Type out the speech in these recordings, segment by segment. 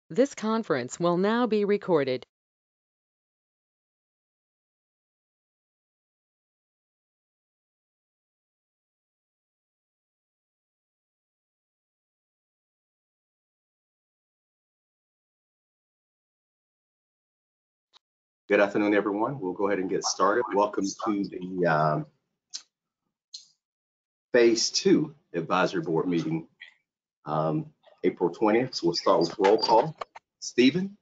This conference will now be recorded. Good afternoon, everyone. We'll go ahead and get started. Welcome to the Phase 2 Advisory Board meeting, April 20th. So we'll start with roll call. Stephen?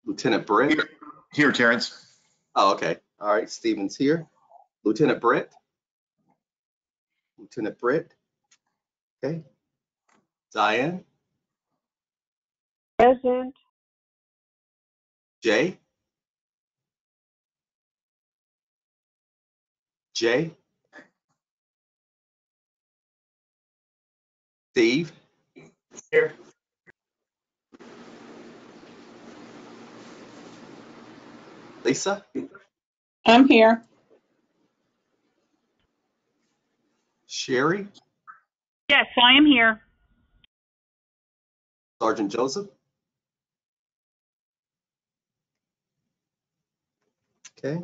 Lieutenant Brett? Here, Terrence. Oh, okay. All right, Stephen's here. Lieutenant Brett? Okay. Diane? Present. Jay? Steve? Here. Lisa? I'm here. Sherry? Yes, I am here. Sergeant Joseph? Okay.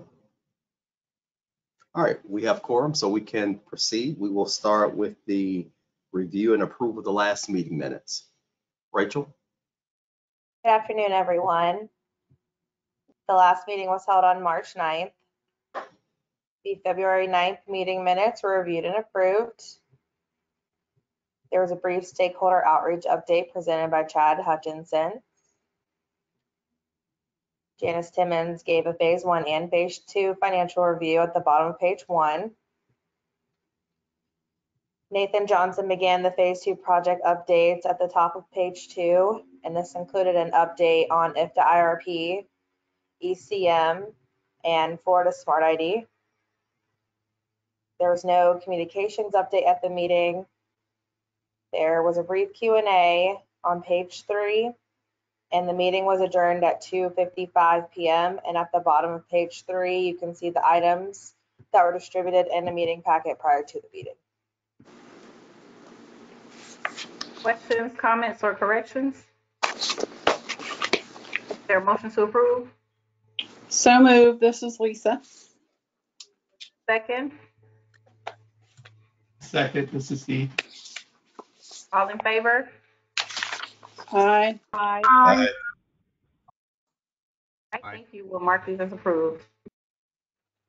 All right, we have quorum, so we can proceed. We will start with the review and approval of the last meeting minutes. Rachel? Good afternoon, everyone. The last meeting was held on March 9th. The February 9th meeting minutes were reviewed and approved. There was a brief stakeholder outreach update presented by Chad Hutchinson. Janice Timmons gave a phase 1 and phase 2 financial review at the bottom of page 1. Nathan Johnson began the phase 2 project updates at the top of page 2, and this included an update on IFTA IRP, ECM, and Florida Smart ID. There was no communications update at the meeting. There was a brief Q&A on page 3, and the meeting was adjourned at 2:55 p.m. And at the bottom of page 3, you can see the items that were distributed in the meeting packet prior to the meeting. Questions, comments, or corrections? Is there a motion to approve? So moved. This is Lisa. Second? Second, this is Steve. All in favor? Aye. Aye. Aye. I think you will mark these as approved.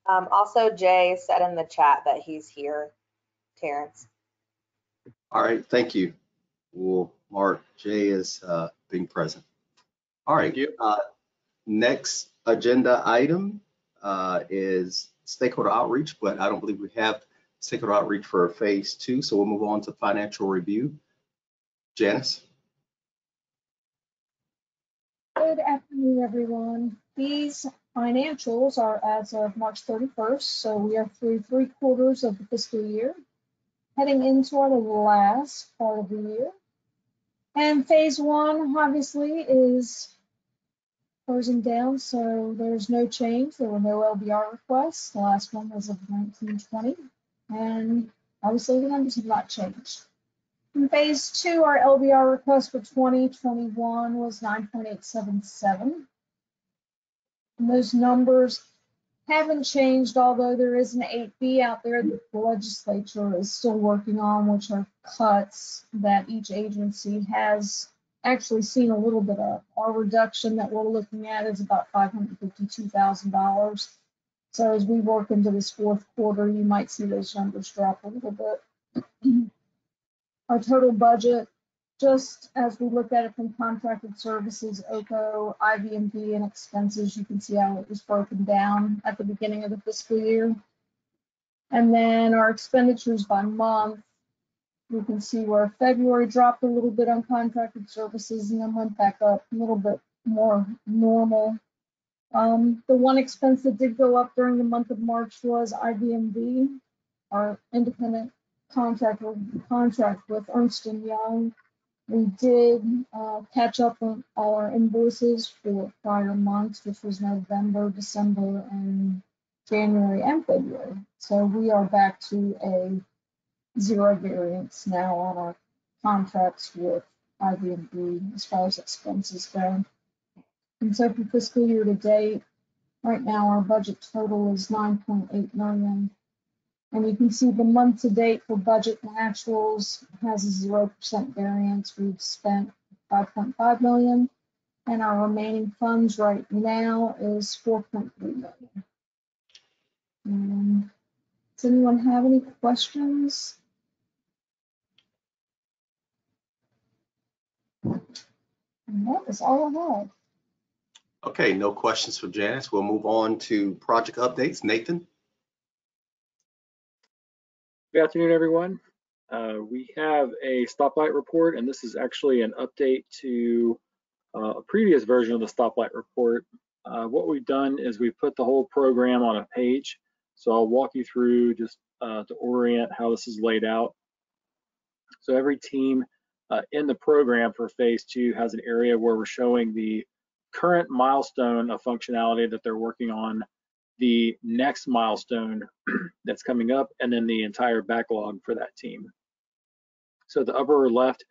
Also, Jay said in the chat that he's here, Terrence. All right, thank you. We'll mark Jay as being present. All right, next agenda item is stakeholder outreach, but I don't believe we have stakeholder outreach for phase 2, so we'll move on to financial review. Janice? Good afternoon, everyone. These financials are as of March 31st, so we are through 3 quarters of the fiscal year, heading into our last part of the year. And phase 1 obviously is closing down, so there's no change. There were no LBR requests. The last one was of 1920, and obviously the numbers have not changed. In phase 2, our LBR request for 2021 was 9.877. And those numbers haven't changed, although there is an 8B out there that the legislature is still working on, which are cuts that each agency has actually seen a little bit of. Our reduction that we're looking at is about $552,000. So as we work into this 4th quarter, you might see those numbers drop a little bit. Our total budget, just as we look at it from contracted services, OCO, IVMD, and expenses, you can see how it was broken down at the beginning of the fiscal year. And then our expenditures by month, you can see where February dropped a little bit on contracted services and then went back up a little bit more normal. The one expense that did go up during the month of March was IVMD, our independent contract with Ernst & Young. We did catch up on all our invoices for prior months, which was November, December, and January and February. So we are back to a zero variance now on our contracts with IB&B as far as expenses go. And so for fiscal year to date, right now our budget total is 9.8 million. And you can see the month to date for budget and actuals has a 0% variance. We've spent 5.5 million, and our remaining funds right now is 4.3 million. Does anyone have any questions? And that is all I have. Okay, no questions for Janice. We'll move on to project updates. Nathan? Good afternoon, everyone. We have a stoplight report, and this is actually an update to a previous version of the stoplight report. What we've done is we've put the whole program on a page. So I'll walk you through just to orient how this is laid out. So every team in the program for phase 2 has an area where we're showing the current milestone of functionality that they're working on, the next milestone that's coming up, and then the entire backlog for that team. So the upper left,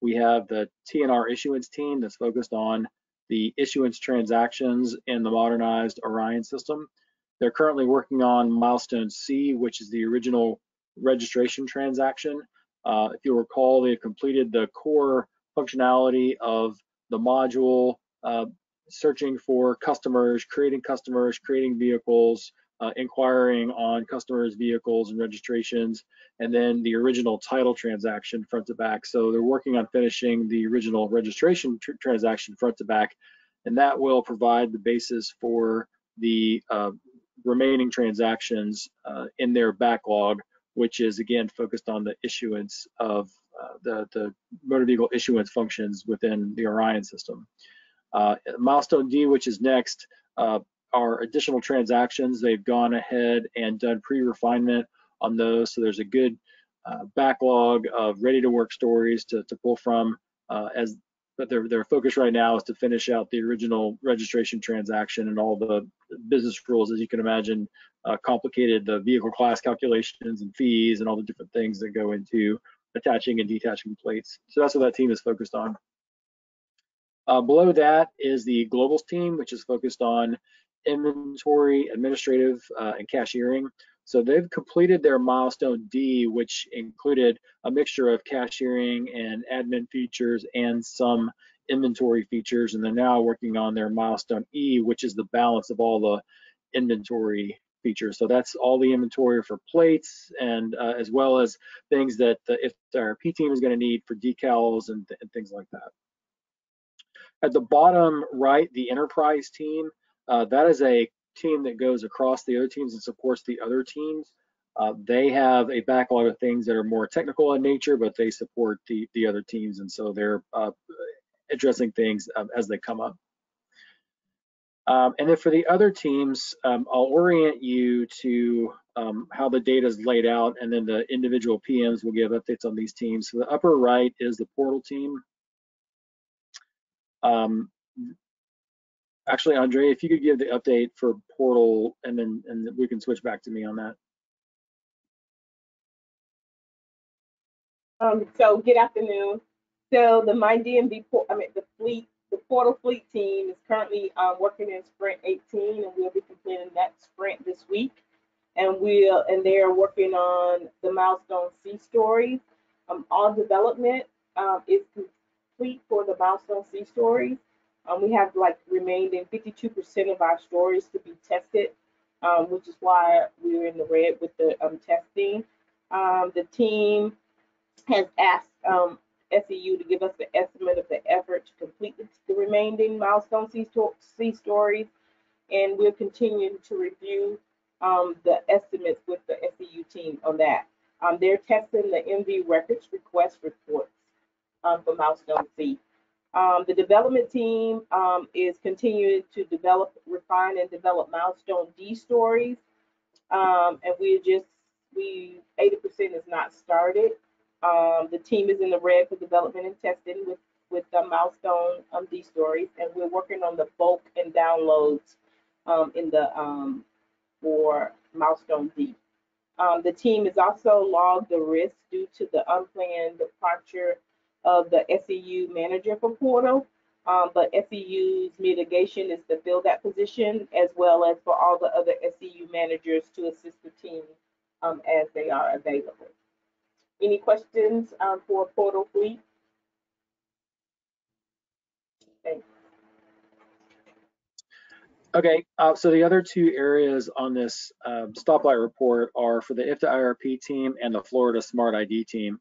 we have the TNR issuance team that's focused on the issuance transactions in the modernized Orion system. They're currently working on milestone C, which is the original registration transaction. If you'll recall, they've completed the core functionality of the module, searching for customers, creating vehicles, inquiring on customers' vehicles and registrations, and then the original title transaction front to back. So they're working on finishing the original registration transaction front to back, and that will provide the basis for the remaining transactions in their backlog, which is again focused on the issuance of the motor vehicle issuance functions within the Orion system. Milestone D, which is next, are additional transactions. They've gone ahead and done pre-refinement on those, so there's a good backlog of ready-to-work stories to pull from. But their focus right now is to finish out the original registration transaction and all the business rules, as you can imagine, complicated the vehicle class calculations and fees and all the different things that go into attaching and detaching plates. So that's what that team is focused on. Below that is the globals team, which is focused on inventory, administrative, and cashiering. So they've completed their milestone D, which included a mixture of cashiering and admin features and some inventory features, and they're now working on their milestone E, which is the balance of all the inventory features. So that's all the inventory for plates, and as well as things that if our P team is going to need for decals and things like that. At the bottom right, the enterprise team, that is a team that goes across the other teams and supports the other teams. They have a backlog of things that are more technical in nature, but they support the other teams, and so they're addressing things as they come up. And then for the other teams, I'll orient you to how the data is laid out, and then the individual PMs will give updates on these teams. So the upper right is the portal team. Actually, Andre, if you could give the update for portal, and then we can switch back to me on that. So good afternoon. So the MyDMV, the portal fleet team is currently working in sprint 18, and we'll be completing that sprint this week. And they are working on the milestone C stories. All development is complete for the milestone C stories. We have remaining 52% of our stories to be tested, which is why we're in the red with the testing. The team has asked SEU to give us the estimate of the effort to complete the remaining milestone C stories, and we're continuing to review the estimates with the SEU team on that. They're testing the MV records request reports for milestone C. The development team is continuing to refine and develop milestone D stories, and 80% is not started. The team is in the red for development and testing with the milestone D stories, and we're working on the bulk and downloads for milestone D. The team has also logged the risk due to the unplanned departure of the SEU manager for Portal. But SEU's mitigation is to fill that position, as well as for all the other SEU managers to assist the team as they are available. Any questions for Portal Fleet? Thanks. Okay, so the other two areas on this stoplight report are for the IFTA IRP team and the Florida Smart ID team.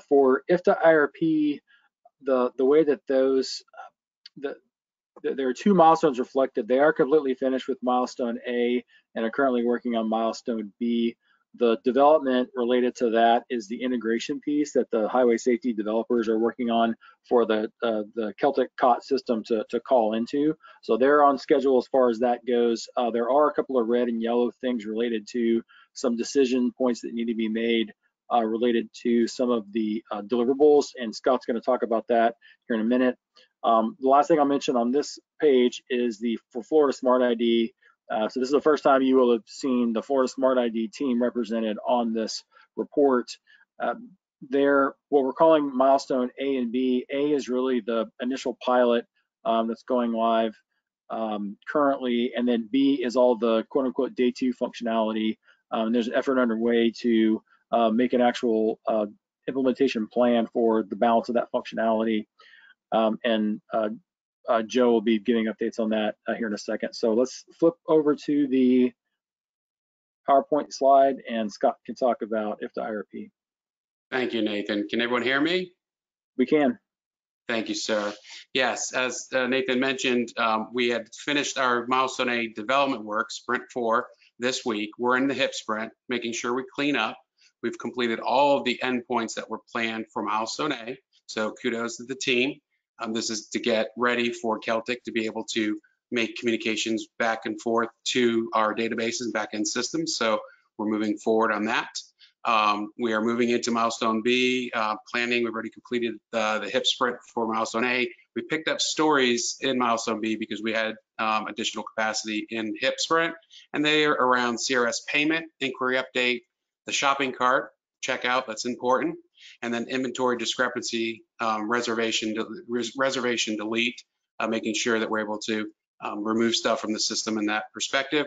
For IFTA IRP, the way that those, there are two milestones reflected. They are completely finished with milestone A and are currently working on milestone B. The development related to that is the integration piece that the highway safety developers are working on for the Celtic COT system to call into. So they're on schedule as far as that goes. There are a couple of red and yellow things related to some decision points that need to be made related to some of the deliverables, and Scott's going to talk about that here in a minute. The last thing I'll mention on this page is for Florida Smart ID. So this is the first time you will have seen the Florida Smart ID team represented on this report. What we're calling milestone A and B. A is really the initial pilot that's going live currently, and then B is all the quote unquote day two functionality. There's an effort underway to make an actual implementation plan for the balance of that functionality. Joe will be giving updates on that here in a second. So let's flip over to the PowerPoint slide, and Scott can talk about IFTA IRP. Thank you, Nathan. Can everyone hear me? We can. Thank you, sir. Yes, as Nathan mentioned, we had finished our Milestone A development work, Sprint 4, this week. We're in the HIP sprint, making sure we clean up. We've completed all of the endpoints that were planned for Milestone A, so kudos to the team. This is to get ready for Celtic to be able to make communications back and forth to our databases and backend systems. So we're moving forward on that. We are moving into Milestone B, planning. We've already completed the HIP sprint for Milestone A. We picked up stories in Milestone B because we had additional capacity in HIP sprint, and they are around CRS payment, inquiry update, the shopping cart, checkout, that's important, and then inventory discrepancy, reservation delete, making sure that we're able to remove stuff from the system in that perspective.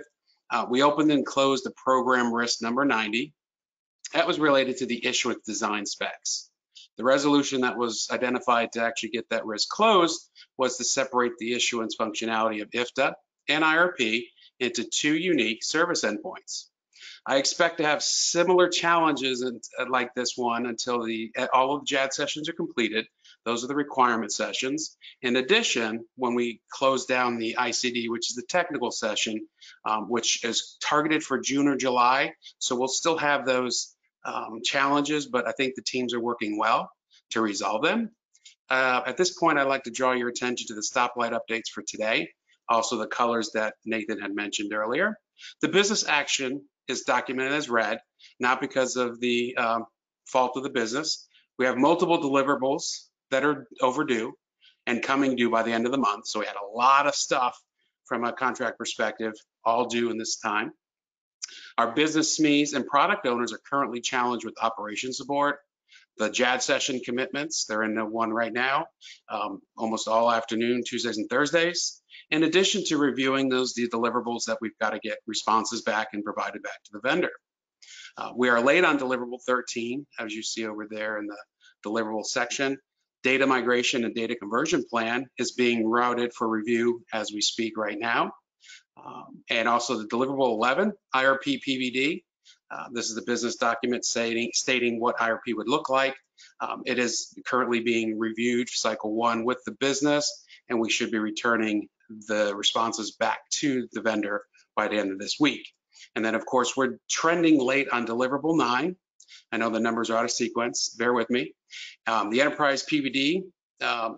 We opened and closed the program risk number 90. That was related to the issuance design specs. The resolution that was identified to actually get that risk closed was to separate the issuance functionality of IFTA and IRP into two unique service endpoints. I expect to have similar challenges like this one until all of the JAD sessions are completed. Those are the requirement sessions. In addition, when we close down the ICD, which is the technical session, which is targeted for June or July, so we'll still have those challenges, but I think the teams are working well to resolve them. At this point, I'd like to draw your attention to the stoplight updates for today, also the colors that Nathan had mentioned earlier. The business action is documented as red, not because of the fault of the business. We have multiple deliverables that are overdue and coming due by the end of the month. So we had a lot of stuff from a contract perspective, all due in this time. Our business SMEs and product owners are currently challenged with operation support. The JAD session commitments, they're in the one right now, almost all afternoon, Tuesdays and Thursdays. In addition to reviewing the deliverables that we've got to get responses back and provided back to the vendor. We are late on deliverable 13, as you see over there in the deliverable section. Data migration and data conversion plan is being routed for review as we speak right now. And also the deliverable 11, IRP PVD. This is the business document stating what IRP would look like. It is currently being reviewed, cycle 1 with the business, and we should be returning the responses back to the vendor by the end of this week. And then of course, we're trending late on deliverable 9. I know the numbers are out of sequence, bear with me. The enterprise PVD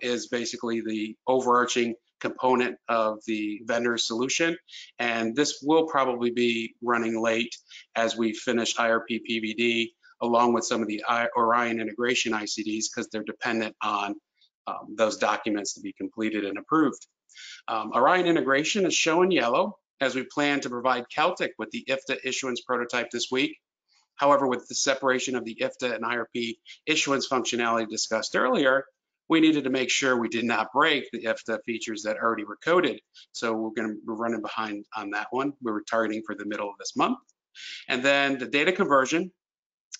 is basically the overarching component of the vendor solution. And this will probably be running late as we finish IRP PVD along with some of the Orion integration ICDs because they're dependent on those documents to be completed and approved. Orion integration is shown in yellow as we plan to provide Celtic with the IFTA issuance prototype this week. However, with the separation of the IFTA and IRP issuance functionality discussed earlier, we needed to make sure we did not break the IFTA features that already were coded. So we're running behind on that one. We were targeting for the middle of this month. And then the data conversion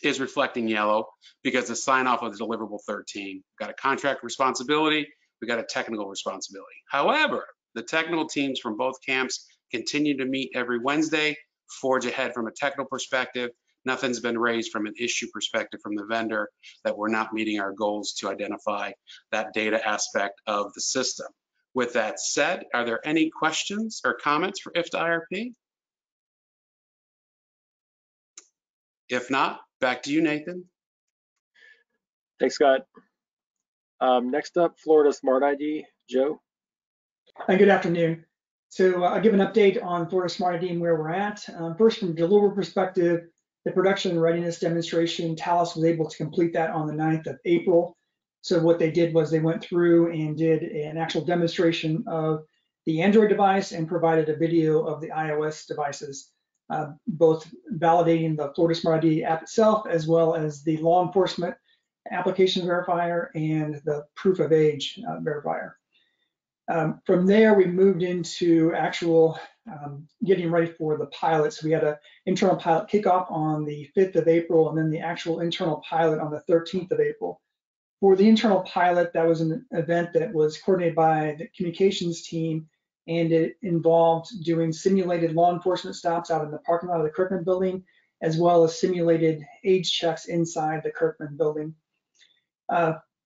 is reflecting yellow because the sign off of the deliverable 13. We've got a contract responsibility, we got a technical responsibility. However, the technical teams from both camps continue to meet every Wednesday, forge ahead from a technical perspective. Nothing's been raised from an issue perspective from the vendor that we're not meeting our goals to identify that data aspect of the system. With that said, are there any questions or comments for IFTA IRP? If not, back to you, Nathan. Thanks, Scott. Next up, Florida Smart ID, Joe. Hi, good afternoon. So I'll give an update on Florida Smart ID and where we're at. First, from a deliverable perspective, the production readiness demonstration, Thales was able to complete that on the 9th of April. So what they did was they went through and did an actual demonstration of the Android device and provided a video of the iOS devices, both validating the Florida Smart ID app itself, as well as the law enforcement application verifier and the proof of age verifier. From there, we moved into actual getting ready for the pilots. We had an internal pilot kickoff on the 5th of April, and then the actual internal pilot on the 13th of April. For the internal pilot, that was an event that was coordinated by the communications team, and it involved doing simulated law enforcement stops out in the parking lot of the Kirkman building, as well as simulated age checks inside the Kirkman building.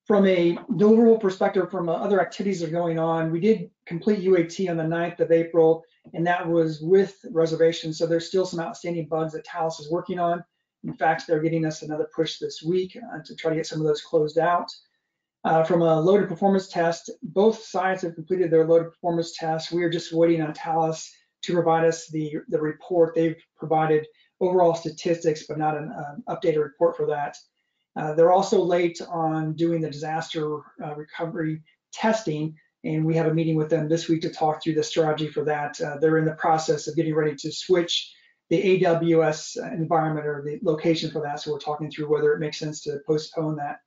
From a deliverable perspective, from other activities that are going on, we did complete UAT on the 9th of April, and that was with reservations. So there's still some outstanding bugs that Thales is working on. In fact, they're getting us another push this week to try to get some of those closed out. From a loaded performance test, both sides have completed their loaded performance test. We are just waiting on Thales to provide us the report. They've provided overall statistics, but not an updated report for that. They're also late on doing the disaster recovery testing, and we have a meeting with them this week to talk through the strategy for that. They're in the process of getting ready to switch the AWS environment or the location for that, so we're talking through whether it makes sense to postpone that.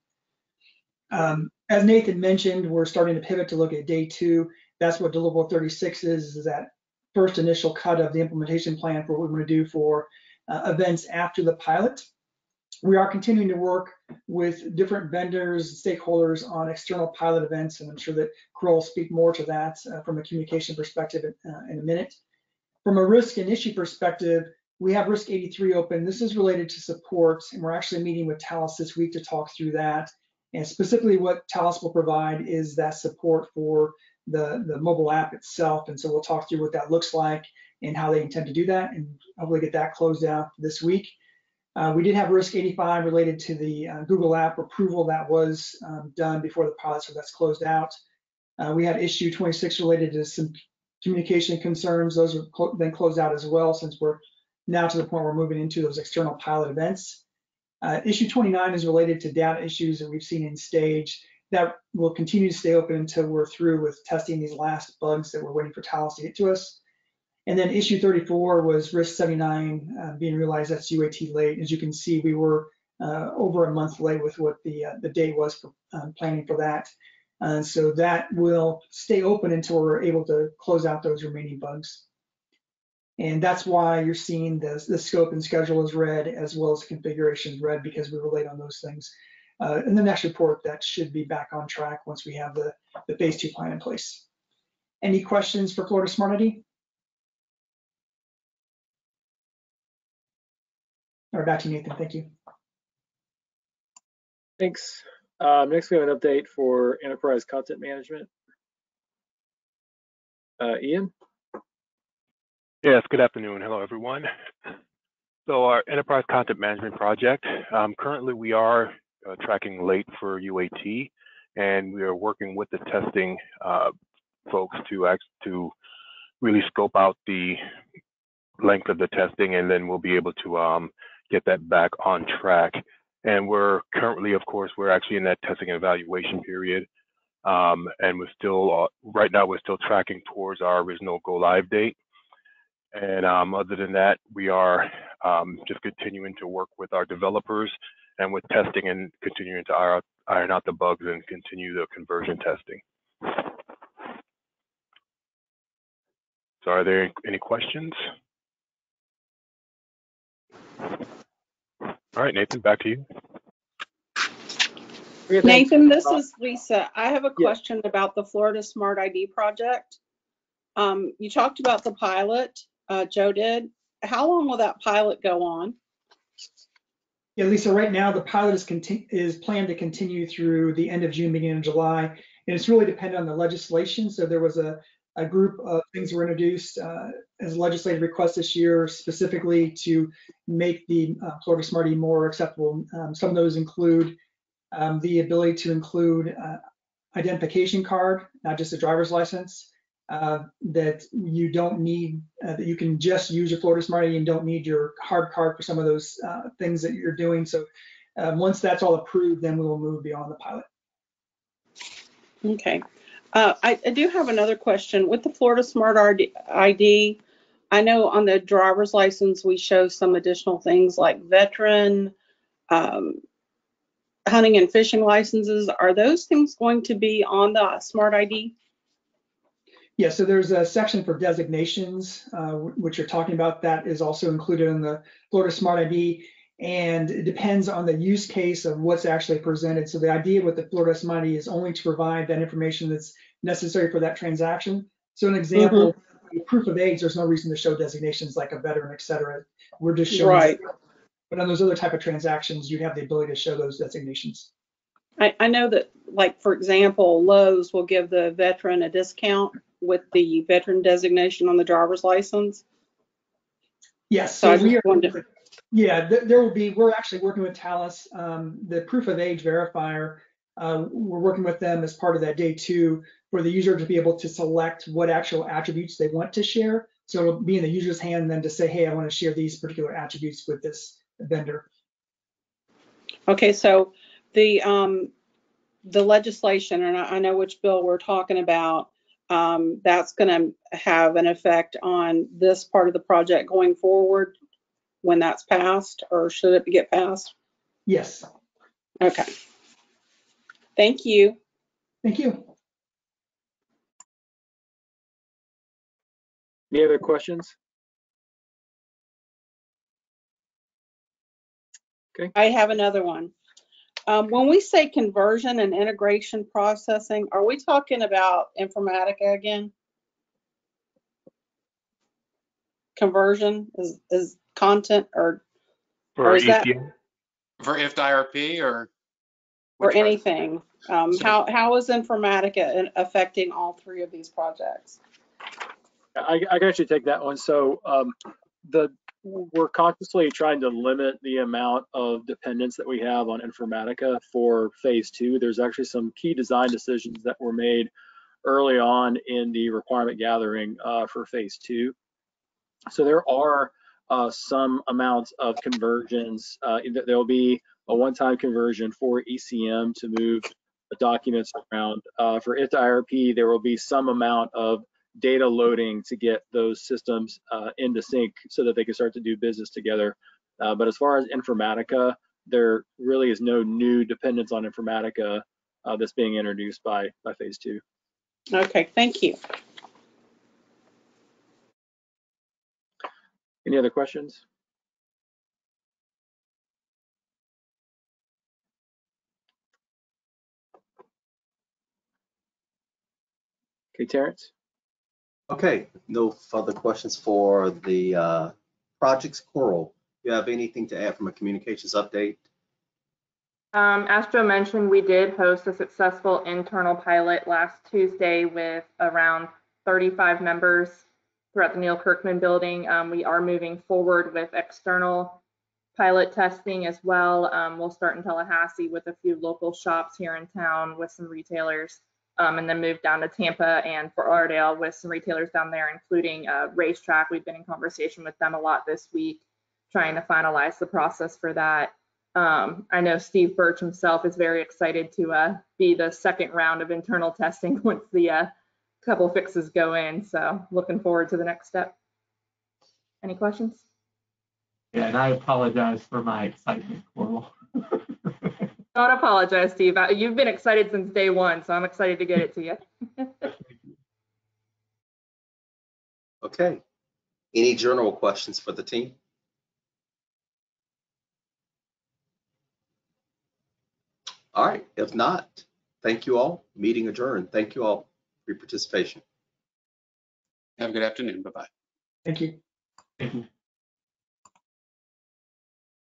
As Nathan mentioned, we're starting to pivot to look at day 2. That's what deliverable 36 is that first initial cut of the implementation plan for what we're going to do for events after the pilot. We are continuing to work with different vendors, stakeholders on external pilot events, and I'm sure that Carol will speak more to that from a communication perspective in a minute. From a risk and issue perspective, we have Risk 83 open. This is related to support, and we're actually meeting with Thales this week to talk through that. And specifically what Thales will provide is that support for the mobile app itself. And so we'll talk through what that looks like and how they intend to do that, and hopefully get that closed out this week. We did have Risk 85 related to the Google app approval that was done before the pilot, so that's closed out. We had issue 26 related to some communication concerns. Those are then closed out as well, since we're now to the point where we're moving into those external pilot events. Issue 29 is related to data issues that we've seen in stage. That will continue to stay open until we're through with testing these last bugs that we're waiting for Thales to get to us. And then issue 34 was Risk 79 being realized. That's UAT late. As you can see, we were over a month late with what the date was for planning for that. So that will stay open until we're able to close out those remaining bugs. And that's why you're seeing the scope and schedule is red, as well as configuration is red, because we were late on those things. In the next report, that should be back on track once we have the phase 2 plan in place. Any questions for Florida Smart ID? All right, back to you, Nathan. Thank you. Thanks. Next, we have an update for enterprise content management. Ian? Yes, good afternoon. Hello, everyone. So our enterprise content management project, currently we are tracking late for UAT, and we are working with the testing folks to really scope out the length of the testing, and then we'll be able to get that back on track. And we're currently, of course, we're actually in that testing and evaluation period. And we're still, right now, we're still tracking towards our original go live date. And other than that, we are just continuing to work with our developers and with testing and continuing to iron out the bugs and continue the conversion testing. So are there any questions? All right, Nathan, back to you. Nathan, this is Lisa. I have a question about the Florida Smart ID project. You talked about the pilot, Joe did. How long will that pilot go on? Yeah, Lisa, right now the pilot is planned to continue through the end of June, beginning of July, and it's really dependent on the legislation. So there was a group of things that were introduced as a legislative request this year, specifically to make the Florida Smart ID more acceptable. Some of those include the ability to include identification card, not just a driver's license, that you don't need, that you can just use your Florida Smart ID and don't need your hard card for some of those things that you're doing. So once that's all approved, then we will move beyond the pilot. Okay. I do have another question. With the Florida Smart ID, I know on the driver's license, we show some additional things like veteran, hunting and fishing licenses. Are those things going to be on the Smart ID? Yeah, so there's a section for designations, which you're talking about. That is also included in the Florida Smart ID, and it depends on the use case of what's actually presented. So the idea with the Florida Smart ID is only to provide that information that's necessary for that transaction. So an example, proof of age, there's no reason to show designations like a veteran, et cetera. We're just showing. Right. But on those other type of transactions, you have the ability to show those designations. I know that, like, for example, Lowe's will give the veteran a discount with the veteran designation on the driver's license. Yes, so we are. Yeah, there will be. We're actually working with Thales, the proof of age verifier. We're working with them as part of that day 2 for the user to be able to select what actual attributes they want to share. So it'll be in the user's hand then to say, hey, I want to share these particular attributes with this vendor. Okay, so the legislation, and I know which bill we're talking about, that's going to have an effect on this part of the project going forward when that's passed, or should it get passed? Yes. Okay. Thank you. Thank you. Any other questions? Okay. I have another one. When we say conversion and integration processing, are we talking about Informatica again? Conversion is content, or is that for IFT IRP or anything? How is Informatica affecting all 3 of these projects? I can actually take that one. So we're consciously trying to limit the amount of dependence that we have on Informatica for phase 2. There's actually some key design decisions that were made early on in the requirement gathering for phase 2. So there are some amounts of conversions. There will be a one-time conversion for ECM to move the documents around. For IFT IRP, there will be some amount of data loading to get those systems into sync so that they can start to do business together. But as far as Informatica, there really is no new dependence on Informatica that's being introduced by phase 2. Okay, thank you. Any other questions? Okay, Terrence? Okay, no further questions for the projects. Coral, you have anything to add from a communications update? As Joe mentioned, we did host a successful internal pilot last Tuesday with around 35 members throughout the Neil Kirkman building. We are moving forward with external pilot testing as well. We'll start in Tallahassee with a few local shops here in town with some retailers, and then move down to Tampa and Fort Lauderdale with some retailers down there, including Racetrack. We've been in conversation with them a lot this week, trying to finalize the process for that. I know Steve Birch himself is very excited to be the second round of internal testing once the couple fixes go in. So looking forward to the next step. Any questions? Yeah, and I apologize for my excitement, Coral. Don't apologize, Steve. You've been excited since day one, so I'm excited to get it to you. Okay. Any general questions for the team? All right. If not, thank you all. Meeting adjourned. Thank you all for your participation. Have a good afternoon. Bye-bye. Thank you. Thank you.